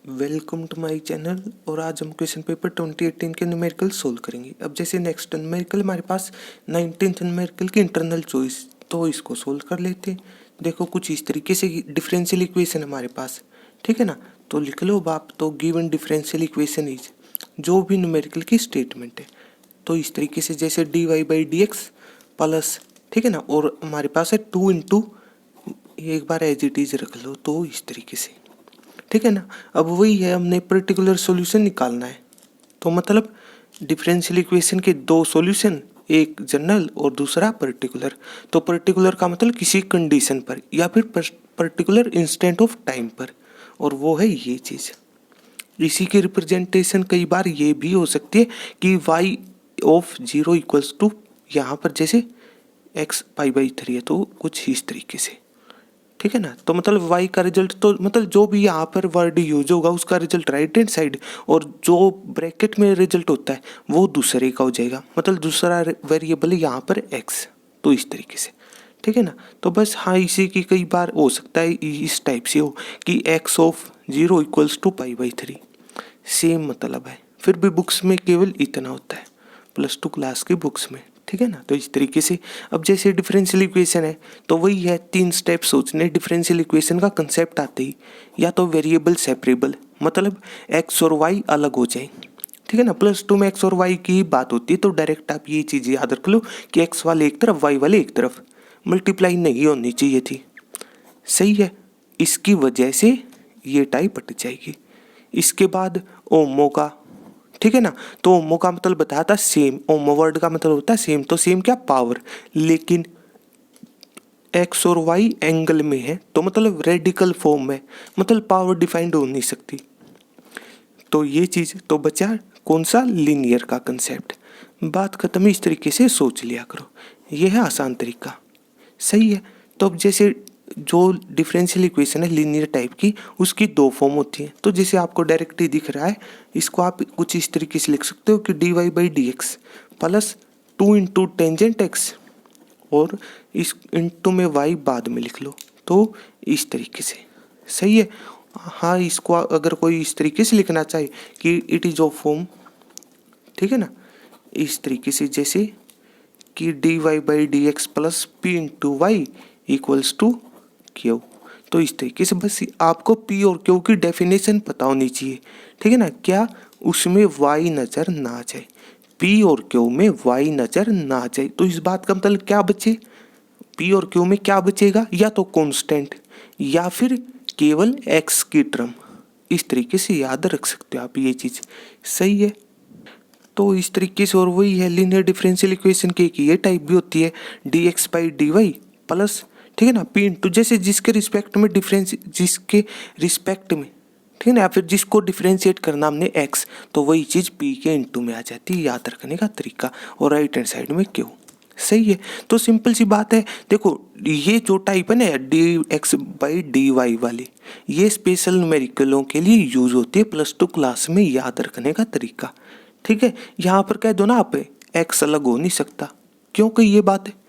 Welcome to my channel. और आज हम क्वेश्चन पेपर 2018 के न्यूमेरिकल सोल्व करेंगे। अब जैसे नेक्स्ट न्यूमेरिकल हमारे पास 19th न्यूमेरिकल की इंटरनल चॉइस, तो इसको सोल्व कर लेते हैं। देखो कुछ इस तरीके से डिफरेंशियल इक्वेशन हमारे पास, ठीक है ना। तो लिख लो आप, तो गिवन डिफरेंशियल इक्वेशन इज, जो भी न्यूमेरिकल की स्टेटमेंट है तो इस तरीके से जैसे dy/dx प्लस, ठीक है ना, और हमारे पास है 2 इंटू, एक बार एज इट इज रख लो तो इस तरीके से, ठीक है ना। अब वही है, हमने पर्टिकुलर सॉल्यूशन निकालना है। तो मतलब डिफरेंशियल इक्वेशन के दो सॉल्यूशन, एक जनरल और दूसरा पर्टिकुलर। तो पर्टिकुलर का मतलब किसी कंडीशन पर या फिर पर्टिकुलर इंस्टेंट ऑफ टाइम पर, और वो है ये चीज़। इसी की रिप्रेजेंटेशन कई बार ये भी हो सकती है कि y ऑफ 0 इक्वल्स टू, यहाँ पर जैसे x π/3 है तो कुछ इस तरीके से, ठीक है ना। तो मतलब y का रिजल्ट, तो मतलब जो भी यहाँ पर वर्ड यूज होगा उसका रिजल्ट राइट हैंड साइड, और जो ब्रैकेट में रिजल्ट होता है वो दूसरे का हो जाएगा। मतलब दूसरा वेरिएबल है यहाँ पर x, तो इस तरीके से, ठीक है ना। तो बस हाँ, इसी की कई बार हो सकता है इस टाइप से हो कि x of 0 equals to π/3, same मतलब है। फिर भी बुक्स में केवल इतना होता है, +2 क्लास की बुक्स में, ठीक है ना। तो इस तरीके से अब जैसे डिफरेंशियल इक्वेशन है तो वही है, 3 स्टेप सोचने डिफरेंशियल इक्वेशन का कंसेप्ट आते ही। या तो वेरिएबल सेपरेबल, मतलब x और y अलग हो जाए, ठीक है ना। +2 में x और y की बात होती है तो डायरेक्ट आप ये चीज़ याद रख लो कि x वाले एक तरफ y वाले एक तरफ, मल्टीप्लाई नहीं होनी चाहिए थी, सही है। इसकी वजह से ये टाइप हट जाएगी। इसके बाद ओमो का, ठीक है ना। तो ओमो का मतलब बताया था सेम, ओमो वर्ड का मतलब होता है सेम। तो सेम क्या, पावर, लेकिन एक्स और वाई एंगल में है तो मतलब रेडिकल फॉर्म में, मतलब पावर डिफाइंड हो नहीं सकती। तो ये चीज़ तो बचा कौन सा, लीनियर का कंसेप्ट। बात खत्म, इस तरीके से सोच लिया करो, ये है आसान तरीका, सही है। तो अब जैसे जो डिफरेंशियल इक्वेशन है लीनियर टाइप की, उसकी दो फॉर्म होती हैं। तो जैसे आपको डायरेक्ट ही दिख रहा है, इसको आप कुछ इस तरीके से लिख सकते हो कि dy/dx plus 2 into tangent x, और इस इंटू में y बाद में लिख लो, तो इस तरीके से, सही है। हाँ, इसको अगर कोई इस तरीके से लिखना चाहे कि इट इज ऑफ फॉर्म, ठीक है ना, इस तरीके से जैसे कि dy/dx plus p into Y equals to Q. तो इस तरीके से बस आपको p और q की डेफिनेशन पता होनी चाहिए, ठीक है ना। क्या उसमें y नज़र ना जाए, p और q में y नज़र ना जाए। तो इस बात का मतलब क्या बचे, p और q में क्या बचेगा, या तो कांस्टेंट या फिर केवल x की टर्म। इस तरीके से याद रख सकते हो आप ये चीज़, सही है। तो इस तरीके से, और वही है लीनियर डिफरेंशियल इक्वेशन की एक ये टाइप भी होती है dx/dy प्लस, ठीक है ना, p इंटू, जैसे जिसके रिस्पेक्ट में डिफरेंस, जिसके रिस्पेक्ट में, ठीक है ना, या फिर जिसको डिफरेंशिएट करना हमने x, तो वही चीज़ p के इंटू में आ जाती है, याद रखने का तरीका। और राइट हैंड साइड में q, सही है। तो सिंपल सी बात है, देखो ये जो टाइप है ना dx/dy वाली, ये स्पेशल न्यूमेरिकलों के लिए यूज होती है +2 क्लास में, याद रखने का तरीका, ठीक है। यहाँ पर कह दो ना आप, x अलग हो नहीं सकता, क्योंकि ये बात है,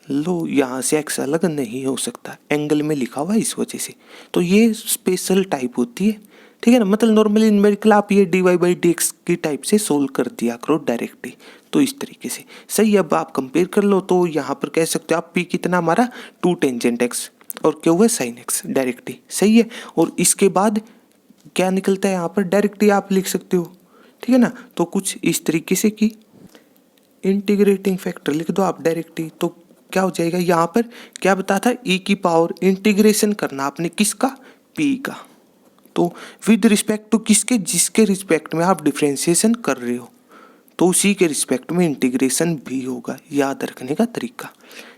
लो यहाँ से x अलग नहीं हो सकता, एंगल में लिखा हुआ है इस वजह से। तो ये स्पेशल टाइप होती है, ठीक है ना। मतलब नॉर्मली न्यूमेरिकल आप ये dy/dx की टाइप से सोल्व कर दिया करो डायरेक्टली, तो इस तरीके से, सही। अब आप कंपेयर कर लो, तो यहाँ पर कह सकते हो आप p कितना हमारा 2 टेंजेंट x और q है sin x, डायरेक्टली, सही है। और इसके बाद क्या निकलता है यहाँ पर, डायरेक्टली आप लिख सकते हो, ठीक है ना। तो कुछ इस तरीके से कि इंटीग्रेटिंग फैक्टर लिख दो आप डायरेक्टली, तो क्या हो जाएगा, यहाँ पर क्या बता था, e की पावर इंटीग्रेशन करना आपने किसका, p का। तो विद रिस्पेक्ट टू किसके, जिसके रिस्पेक्ट में आप डिफ्रेंसिएशन कर रहे हो, तो उसी के रिस्पेक्ट में इंटीग्रेशन भी होगा, याद रखने का तरीका,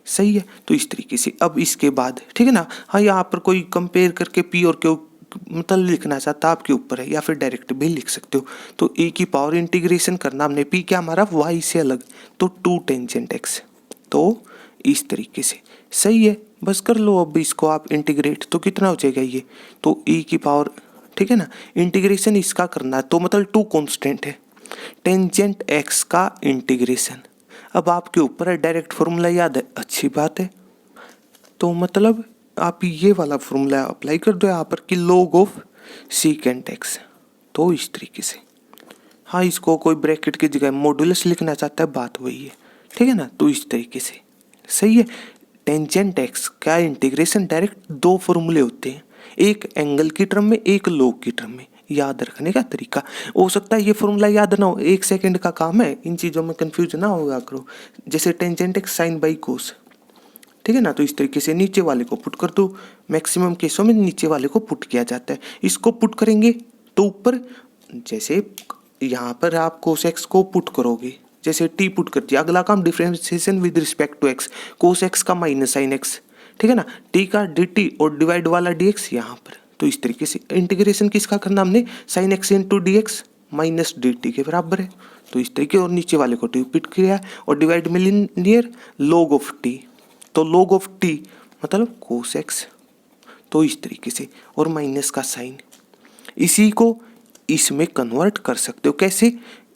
सही है। तो इस तरीके से अब इसके बाद, ठीक है ना। हाँ, यहाँ पर कोई कंपेयर करके p और q मतलब लिखना चाहता आपके ऊपर है, या फिर डायरेक्ट भी लिख सकते हो। तो e की पावर इंटीग्रेशन करना हमने, p क्या हमारा y से अलग, तो 2 टेंजेंट x, तो इस तरीके से, सही है। बस कर लो अब इसको आप इंटीग्रेट, तो कितना हो जाएगा ये, तो e की पावर, ठीक है ना, इंटीग्रेशन इसका करना है, तो मतलब 2 कांस्टेंट है, टेंजेंट x का इंटीग्रेशन। अब आपके ऊपर है, डायरेक्ट फॉर्मूला याद है, अच्छी बात है। तो मतलब आप ये वाला फॉर्मूला अप्लाई कर दो यहाँ पर कि log ऑफ सीकेंट एक्स। तो इस तरीके से, हाँ इसको कोई ब्रैकेट की जगह मॉडुलस लिखना चाहता है, बात वही है, ठीक है ना। तो इस तरीके से सही है। टेंजेंट एक्स का इंटीग्रेशन डायरेक्ट दो फॉर्मूले होते हैं, एक एंगल की टर्म में, एक लोग की टर्म में। याद रखने का तरीका हो सकता है ये फॉर्मूला याद ना हो, 1 सेकंड का काम है, इन चीज़ों में कंफ्यूज ना होगा करो। जैसे tangent X sine by cos, ठीक है ना। तो इस तरीके से नीचे वाले को पुट कर दो, मैक्सिमम केसों में नीचे वाले को पुट किया जाता है। इसको पुट करेंगे तो ऊपर, जैसे यहाँ पर आप कोस एक्स को पुट करोगे, जैसे टी पुट कर दिया, अगला काम differentiation with respect to X, cos X का माइनस साइन एक्स, ठीक है ना, टी का डी टी और डिवाइड वाला डी एक्स यहाँ पर। तो इस तरीके से इंटीग्रेशन किसका करना हमने, sine x into D x minus D T के बराबर है। तो इस तरीके, और नीचे वाले को टी पुट किया और डिवाइड में लिनियर लॉग ऑफ टी, तो लॉग ऑफ टी मतलब कोस एक्स। तो इस तरीके से, और माइनस का साइन, इसी को इसमें कन्वर्ट कर सकते हो कैसे,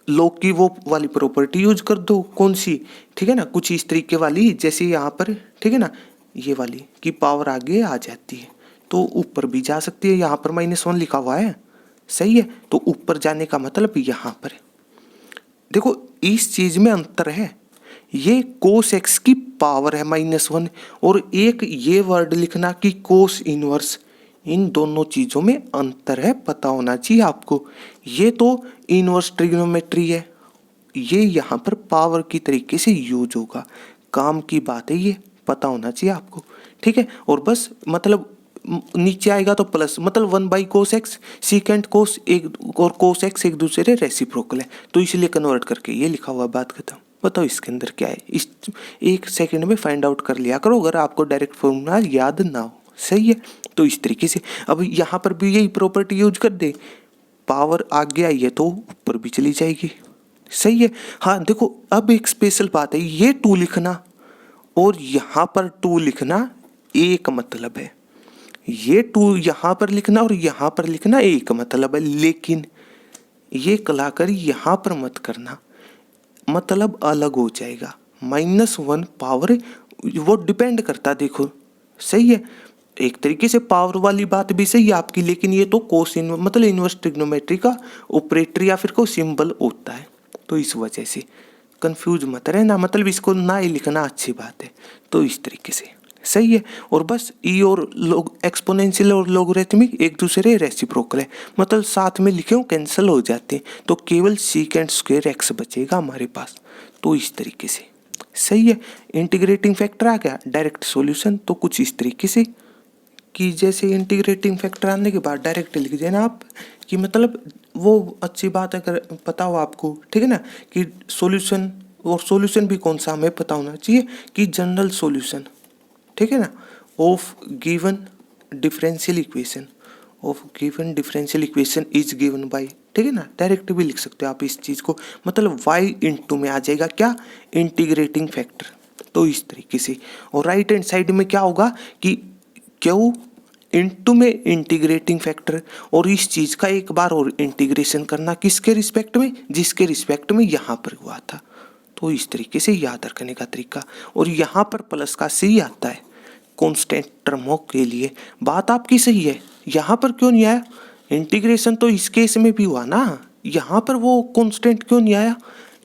लॉग की वो वाली प्रॉपर्टी यूज कर दो, कौन सी, ठीक है ना, कुछ इस तरीके वाली, जैसे यहाँ पर, ठीक है ना, ये वाली की पावर आगे आ जाती है तो ऊपर भी जा सकती है। यहाँ पर -1 लिखा हुआ है, सही है, तो ऊपर जाने का मतलब यहाँ पर है। देखो इस चीज में अंतर है, ये कोस एक्स की पावर है -1, और एक ये वर्ड लिखना कि कोस इनवर्स, इन दोनों चीजों में अंतर है, पता होना चाहिए आपको। ये तो इनवर्स ट्रिग्नोमेट्री है, ये यहाँ पर पावर की तरीके से यूज होगा, काम की बात है, ये पता होना चाहिए आपको, ठीक है। और बस मतलब नीचे आएगा तो प्लस, मतलब 1/cos x, सीकेंट कोस एक और कोस एक्स एक दूसरे रेसिप्रोकल है, तो इसलिए कन्वर्ट करके ये लिखा हुआ, बात खत्म। बताओ इसके अंदर क्या है, इस 1 सेकंड में फाइंड आउट कर लिया करो अगर आपको डायरेक्ट फॉर्मूला याद ना हो, सही है। तो इस तरीके से अब यहाँ पर भी यही प्रॉपर्टी यूज कर दे, पावर आगे आई है तो ऊपर भी चली जाएगी, सही है। हाँ देखो अब एक स्पेशल बात है, ये 2 लिखना और यहाँ पर 2 लिखना एक मतलब है, ये 2 यहाँ पर लिखना और यहाँ पर लिखना एक मतलब है, लेकिन ये कलाकारी यहाँ पर मत करना, मतलब अलग हो जाएगा। -1 पावर वो डिपेंड करता, देखो सही है, एक तरीके से पावर वाली बात भी सही है आपकी, लेकिन ये तो कोस मतलब इनवर्स ट्रिग्नोमेट्री का ऑपरेटर या फिर को सिंबल होता है, तो इस वजह से कंफ्यूज मत रहना, मतलब इसको ना ही लिखना अच्छी बात है। तो इस तरीके से सही है, और बस ई और लोग एक्सपोनेंशियल और लोगरिथमिक एक दूसरे रेसिप्रोकल है, मतलब साथ में लिखे हो कैंसिल हो जाते हैं, तो केवल सीकेंट स्क्वायर एक्स बचेगा हमारे पास। तो इस तरीके से सही है, इंटीग्रेटिंग फैक्टर आ गया, डायरेक्ट सॉल्यूशन तो कुछ इस तरीके से कि जैसे इंटीग्रेटिंग फैक्टर आने के बाद डायरेक्ट लिख देना आप, कि मतलब वो अच्छी बात है अगर पता हो आपको, ठीक है ना, कि सॉल्यूशन, और सॉल्यूशन भी कौन सा हमें पता होना चाहिए कि जनरल सॉल्यूशन, ठीक है ना, of given differential equation, of given differential equation is given by, ठीक है ना, डायरेक्ट भी लिख सकते हो आप इस चीज़ को, मतलब y इंटू में आ जाएगा क्या, इंटीग्रेटिंग फैक्टर। तो इस तरीके से, और राइट हैंड साइड में क्या होगा कि क्यू इंटू में इंटीग्रेटिंग फैक्टर, और इस चीज़ का एक बार और इंटीग्रेशन करना किसके रिस्पेक्ट में, जिसके रिस्पेक्ट में यहाँ पर हुआ था। तो इस तरीके से याद रखने का तरीका, और यहाँ पर प्लस का सी आता है कांस्टेंट टर्मों के लिए, बात आपकी सही है, यहाँ पर क्यों नहीं आया, इंटीग्रेशन तो इस केस में भी हुआ ना, यहाँ पर वो कांस्टेंट क्यों नहीं आया,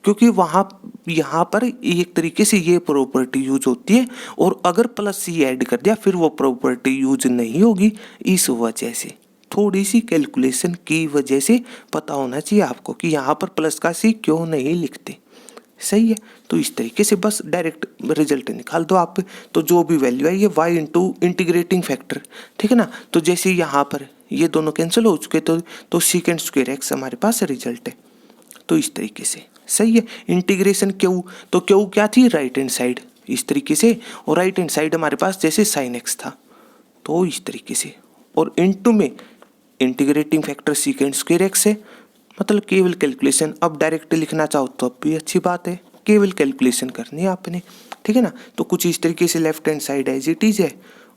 क्योंकि वहाँ यहाँ पर एक तरीके से ये प्रॉपर्टी यूज होती है, और अगर प्लस सी ऐड कर दिया फिर वो प्रॉपर्टी यूज नहीं होगी, इस वजह से थोड़ी सी कैलकुलेशन की वजह से पता होना चाहिए आपको कि यहाँ पर प्लस का सी क्यों नहीं लिखते, सही है। तो इस तरीके से बस डायरेक्ट रिजल्ट निकाल दो आप, तो जो भी वैल्यू है ये y इंटू इंटीग्रेटिंग फैक्टर, ठीक है ना, तो जैसे यहाँ पर ये दोनों कैंसिल हो चुके तो सीकेंट स्क्वायर एक्स हमारे पास रिजल्ट है। तो इस तरीके से सही है, इंटीग्रेशन क्यू, तो क्यू क्या थी, राइट हैंड साइड इस तरीके से, और राइट हैंड साइड हमारे पास जैसे साइन एक्स था, तो इस तरीके से, और इनटू में integrating factor secant square x है, मतलब केवल कैलकुलेशन, अब डायरेक्ट लिखना चाहो तो अब भी अच्छी बात है, केवल कैलकुलेशन करनी है आपने, ठीक है ना। तो कुछ इस तरीके से left hand side as it is है,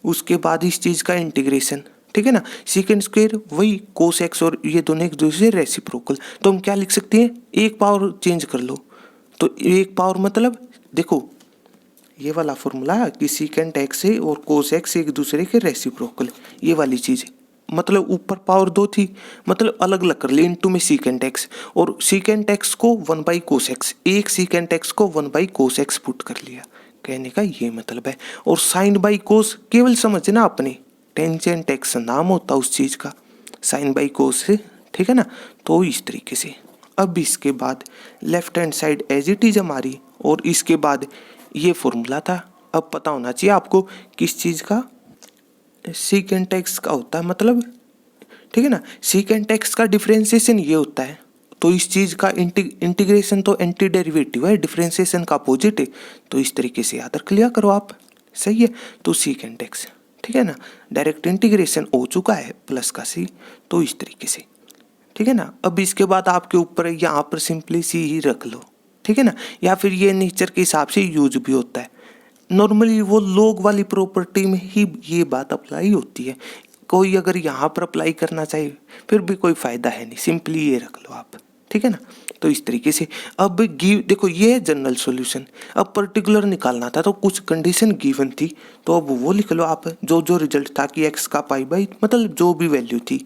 उसके बाद इस चीज़ का इंटीग्रेशन, ठीक है ना, सीकेंट स्क्वायर वही कोस एक्स, और ये दोनों एक दूसरे रेसिप्रोकल, तो हम क्या लिख सकते हैं, एक पावर चेंज कर लो, तो एक पावर मतलब देखो ये वाला फॉर्मूला कि सीकेंट एक्स है और कोस एक्स एक दूसरे के रेसिप्रोकल, ये वाली चीज़ मतलब ऊपर पावर 2 थी, मतलब अलग अलग कर ली इनटू में सीकेंट एक्स, और सीकेंट एक्स को 1 बाई कोस एक्स, एक सीकेंट एक्स को 1 बाई कोस एक्स पुट कर लिया। कहने का ये मतलब है। और साइन बाई कोस केवल समझना अपने, टेंजेंट एक्स नाम होता उस चीज का, साइन बाई कोस से, ठीक है ना। तो इस तरीके से अब इसके बाद left hand side as it is हमारी, और इसके बाद ये फॉर्मूला था। अब पता होना चाहिए आपको किस चीज का, सीकेंट एक्स का होता है मतलब, ठीक है ना। सीकेंट एक्स का डिफरेंशिएशन ये होता है, तो इस चीज का इंटीग्रेशन तो एंटी डेरिवेटिव है, डिफरेंशिएशन का अपोजिट है। तो इस तरीके से याद रख लिया करो आप, सही है। तो सीकेंट एक्स, ठीक है ना, डायरेक्ट इंटीग्रेशन हो चुका है प्लस का सी, तो इस तरीके से, ठीक है ना। अब इसके बाद आपके ऊपर यहाँ पर सिंपली सी ही रख लो, ठीक है ना, या फिर ये नेचर के हिसाब से यूज भी होता है। नॉर्मली वो लोग वाली प्रॉपर्टी में ही ये बात अप्लाई होती है, कोई अगर यहाँ पर अप्लाई करना चाहे फिर भी कोई फायदा है नहीं, सिंपली ये रख लो आप, ठीक है ना। तो इस तरीके से अब गिव, देखो ये है जनरल सॉल्यूशन। अब पर्टिकुलर निकालना था तो कुछ कंडीशन गिवन थी, तो अब वो लिख लो आप, जो जो रिजल्ट था कि एक्स का पाई बाई, मतलब जो भी वैल्यू थी,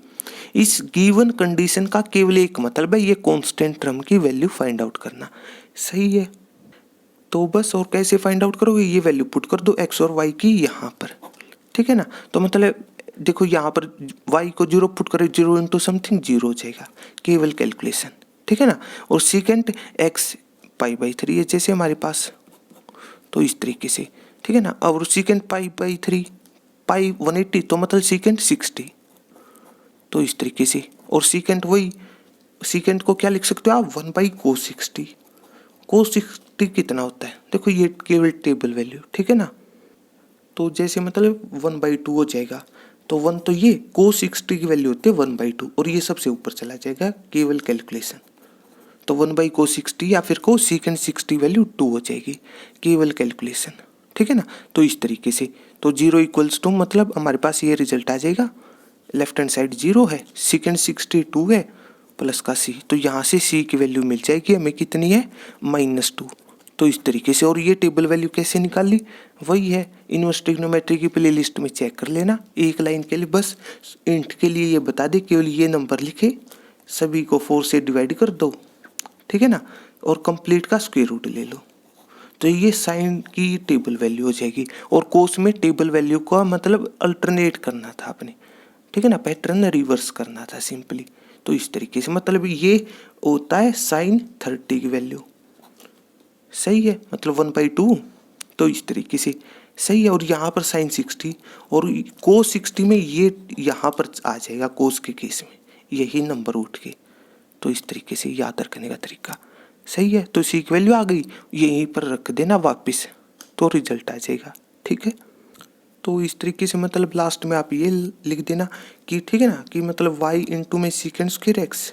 इस गिवन कंडीशन का केवल एक मतलब है, ये कांस्टेंट टर्म की वैल्यू फाइंड आउट करना, सही है। तो बस, और कैसे फाइंड आउट करोगे, ये वैल्यू पुट कर दो एक्स और वाई की यहाँ पर, ठीक है ना। तो मतलब देखो यहाँ पर y को 0 पुट करें, 0 इंटू समथिंग 0 हो जाएगा, केवल कैलकुलेशन, ठीक है ना। और सीकेंट x पाई बाई 3 है जैसे हमारे पास, तो इस तरीके से, ठीक है ना। और सीकेंट पाई बाई 3 पाई 180, तो मतलब सीकेंट 60, तो इस तरीके से। और सीकेंट वही, सीकेंट को क्या लिख सकते हो आप, 1 बाई कोस 60। कोस 60 कितना होता है, देखो ये केवल टेबल वैल्यू, ठीक है ना। तो जैसे मतलब 1/2 हो जाएगा, तो 1 तो ये कोस 60 की वैल्यू होती है 1/2, और ये सबसे ऊपर चला जाएगा केवल कैलकुलेशन, तो 1/कोस 60 या फिर कोस सीकेंट 60 वैल्यू 2 हो जाएगी, केवल कैलकुलेशन, ठीक है ना। तो इस तरीके से, तो 0 इक्वल्स टू मतलब हमारे पास ये रिजल्ट आ जाएगा, लेफ्ट हैंड साइड 0 है, सीकेंट 62 है प्लस का सी, तो यहाँ से सी की वैल्यू मिल जाएगी हमें, कितनी है, -2। तो इस तरीके से, और ये टेबल वैल्यू कैसे निकाल ली, वही है, इनवर्स ट्रिग्नोमेट्री की प्ले लिस्ट में चेक कर लेना, एक लाइन के लिए बस इंट के लिए ये बता दे, केवल ये नंबर लिखे, सभी को 4 से डिवाइड कर दो, ठीक है ना, और कंप्लीट का स्क्वायर रूट ले लो, तो ये साइन की टेबल वैल्यू हो जाएगी। और कोस में टेबल वैल्यू का मतलब अल्टरनेट करना था आपने, ठीक है ना, पैटर्न रिवर्स करना था सिंपली। तो इस तरीके से मतलब ये होता है साइन 30 की वैल्यू, सही है, मतलब 1/2, तो इस तरीके से सही है। और यहाँ पर साइन 60 और कोस 60 में ये यहाँ पर आ जाएगा कोस के केस में, यही नंबर उठ के, तो इस तरीके से याद रखने का तरीका, सही है। तो सी की वैल्यू आ गई, यहीं पर रख देना वापस, तो रिजल्ट आ जाएगा, ठीक है। तो इस तरीके से मतलब लास्ट में आप ये लिख देना कि, ठीक है ना, कि मतलब y इंटू में सीकेंट स्क्वायर एक्स,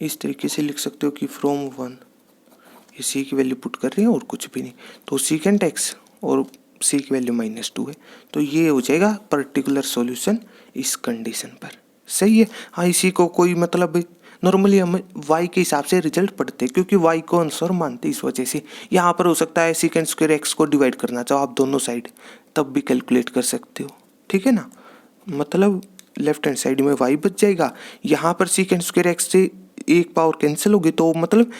इस तरीके से लिख सकते हो कि फ्रॉम 1, ये सी की वैल्यू पुट कर रहे हैं और कुछ भी नहीं, तो सीकेंट एक्स और सी की वैल्यू -2 है, तो ये हो जाएगा पर्टिकुलर सॉल्यूशन इस कंडीशन पर, सही है। हाँ, इसी को कोई मतलब नॉर्मली हम y के हिसाब से रिजल्ट पढ़ते हैं, क्योंकि y को आंसर मानते इस वजह से। यहाँ पर हो सकता है सीकेंट स्क्वायर एक्स को डिवाइड करना चाहो आप दोनों साइड, तब भी कैलकुलेट कर सकते हो, ठीक है ना। मतलब लेफ्ट हैंड साइड में y बच जाएगा, यहाँ पर सीकेंट स्क्वायर एक्स से एक पावर कैंसिल होगी, तो मतलब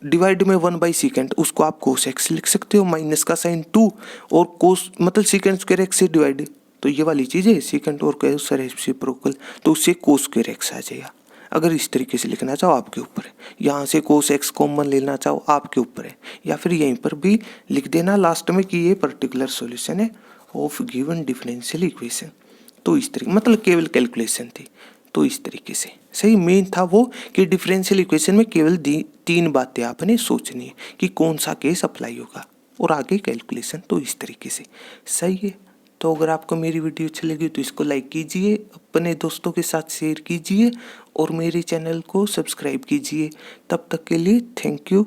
डिवाइड में 1/सीकेंट, उसको आप कोस एक्स लिख सकते हो, माइनस का साइन 2, और कोस मतलब सीकेंट स्क्वायर एक्स से डिवाइड, तो ये वाली चीज़ है सीकेंट और कोस रेसिप्रोकल, तो उससे कोस स्क्वायर एक्स आ जाएगा। अगर इस तरीके से लिखना चाहो आपके ऊपर है, यहाँ से कोस एक्स कॉमन लेना चाहो आपके ऊपर है, या फिर यहीं पर भी लिख देना लास्ट में कि ये पर्टिकुलर सॉल्यूशन है ऑफ गिवन डिफरेंशियल इक्वेशन। तो इस तरीके मतलब केवल कैलकुलेशन थी, तो इस तरीके से सही मेन था वो कि डिफरेंशियल इक्वेशन में केवल 3 बातें आपने सोचनी है कि कौन सा केस अप्लाई होगा, और आगे कैलकुलेशन, तो इस तरीके से सही है। तो अगर आपको मेरी वीडियो अच्छी लगी तो इसको लाइक कीजिए, अपने दोस्तों के साथ शेयर कीजिए, और मेरे चैनल को सब्सक्राइब कीजिए। तब तक के लिए थैंक यू।